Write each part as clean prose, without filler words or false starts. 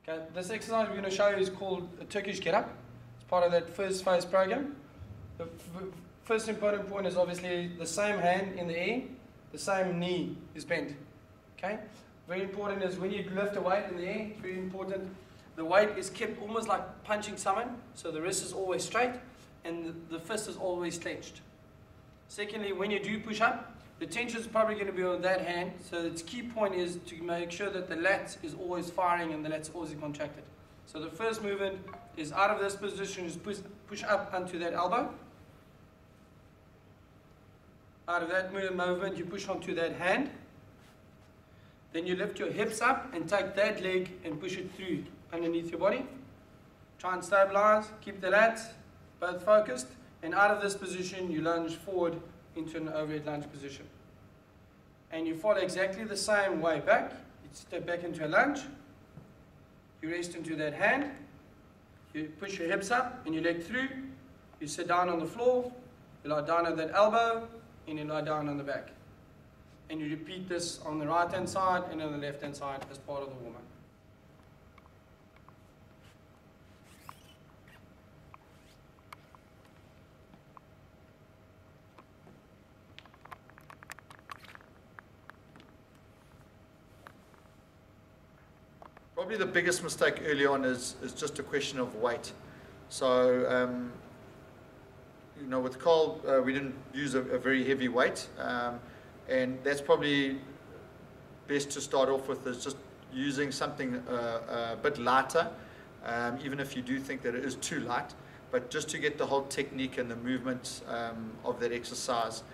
Okay, this exercise we're going to show you is called a Turkish get-up. It's part of that first phase program. The first important point is obviously the same hand in the air, the same knee is bent. Okay? Very important is when you lift a weight in the air, it's very important. The weight is kept almost like punching someone, so the wrist is always straight and the fist is always clenched. Secondly, when you do push up, the tension is probably going to be on that hand, so its key point is to make sure that the lat is always firing and the lat's always contracted. So the first movement is out of this position, is push up onto that elbow. Out of that movement, you push onto that hand. Then you lift your hips up and take that leg and push it through underneath your body. Try and stabilize, keep the lats both focused, and out of this position you lunge forward into an overhead lunge position. And you follow exactly the same way back. You step back into a lunge, you rest into that hand, you push your hips up and your leg through, you sit down on the floor, you lie down on that elbow, and you lie down on the back. And you repeat this on the right hand side and on the left hand side as part of the warm-up. Probably the biggest mistake early on is just a question of weight. So, you know, with Carl, we didn't use a very heavy weight, and that's probably best to start off with, is just using something a bit lighter, even if you do think that it is too light, but just to get the whole technique and the movement of that exercise,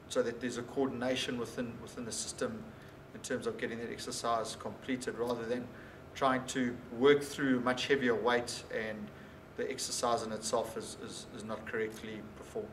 so that there's a coordination within the system in terms of getting that exercise completed, rather than trying to work through much heavier weight and the exercise in itself is not correctly performed.